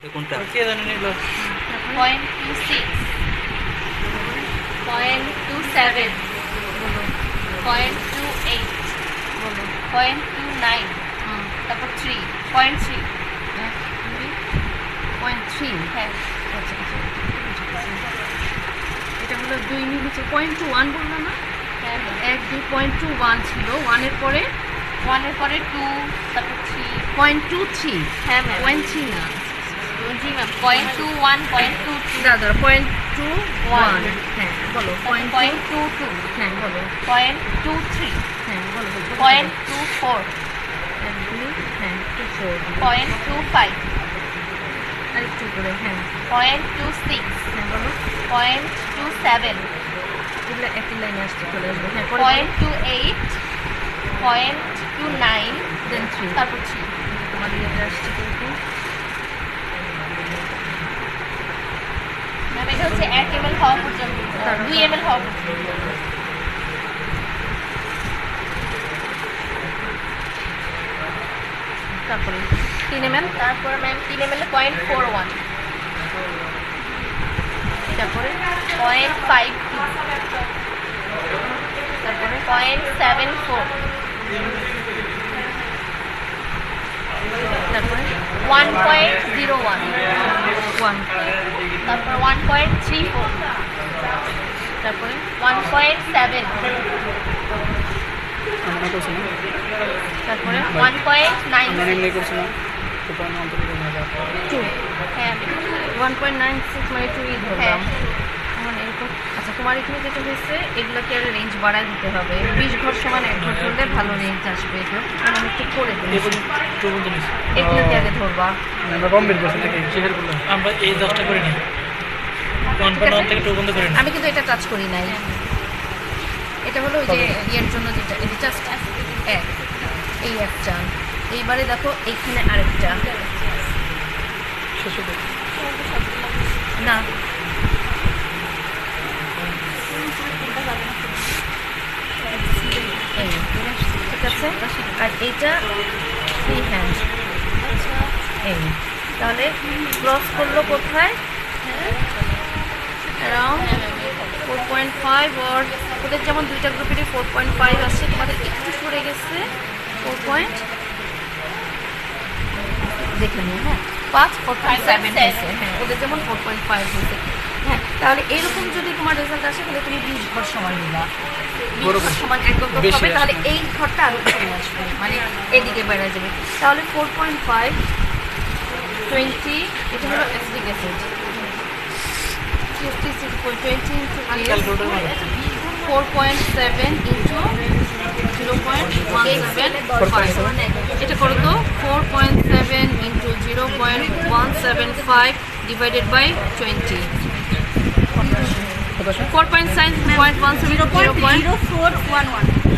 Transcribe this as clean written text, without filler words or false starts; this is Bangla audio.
কোনটা? 0.26, 0.27, 0.28, 0.29, তারপর 3, 0.3, 0.3 হ্যাঁ আচ্ছা আচ্ছা এটা হলো 2 মিলিমিটার 0.21 বললো না হ্যাঁ 1.2.21 ছিল 1 এর পরে 1 এর পরে 2, তারপর 3, 0.23 হ্যাঁ ম্যাম 0.3 না জি ম্যাম 0.21, 0.22, দাদা 0.21 হ্যাঁ বলো 0.22, হ্যাঁ বলো 0.23, হ্যাঁ বলো 0.24, হ্যাঁ 24 0.25, আরেকটু করে হ্যাঁ 0.26, হ্যাঁ বলো 0.27, এগুলো একই লাইনে আসতে চলে আসবে হ্যাঁ পরে 0.28, 0.29, দেন 3 তারপর 3 তোমার ইয়েটা আসছে কিন্তু ম্যাম এটা হচ্ছে 1 ml হওয়া পর্যন্ত 2 ml হওয়া পর্যন্ত তারপরে 3 ml তারপর ম্যাম 3 ml 0.41, তারপরে 0.52, তারপরে 0.74, তারপরে 1.01, 1 তারপর 1.34, তারপরে 1.7, আমরা করছি না, তারপরে 1.96, করছি না, 2 হ্যাঁ 1.96 মানে 2 ধরলাম এখন এরকম আচ্ছা তোমার এখানে যেটা হয়েছে এগুলোকে আর রেঞ্জ বাড়ায় দিতে হবে 20 ঘর সমান 1 ঘর ধরলে ভালো রেঞ্জ আসবে এগুলো আমি একটু করে দিই এগুলোকে আগে ধরবা আমরা কমপ্লিট করছি নাকি শেয়ারগুলো আমরা এই 10টা করে নিই 1.1 থেকে 2 বন্ধ করে নিই। আমি কিন্তু এটা টাচ করি নাই এটা হলো ওই যে ইয়ের জন্য যেটা এটা জাস্ট এক এই একটা এইবারে দেখো এইখানে আরেকটা না এই ঠিক আছে আর এইটা ফ্রি হ্যান্ড এই তাহলে ক্রস করলো কোথায় অ্যারাউন্ড 4.5 or ওদের যেমন দুইটা গ্রুপেরই 4.5 আসছে তোমাদের একটু সরে গেছে 4. দেখে নিও হ্যাঁ 4.7 হয়েছে হ্যাঁ ওদের যেমন 4.5 হয়েছে হ্যাঁ তাহলে এইরকম যদি তোমার রেজাল্ট আসে তাহলে তুমি 20 ঘর সমান নিবা 20 ঘর সমান একদম হবে তাহলে এই ঘরটা আরো চলে আসবে মানে এদিকে বেড়ে যাবে তাহলে 4.5 20 এটা হলো অ্যাসিটিক অ্যাসিড 56.20 into 4.7 into 0.175 এটা করো তো 4.7 into 0.175 divided by 20 4.7 0.0411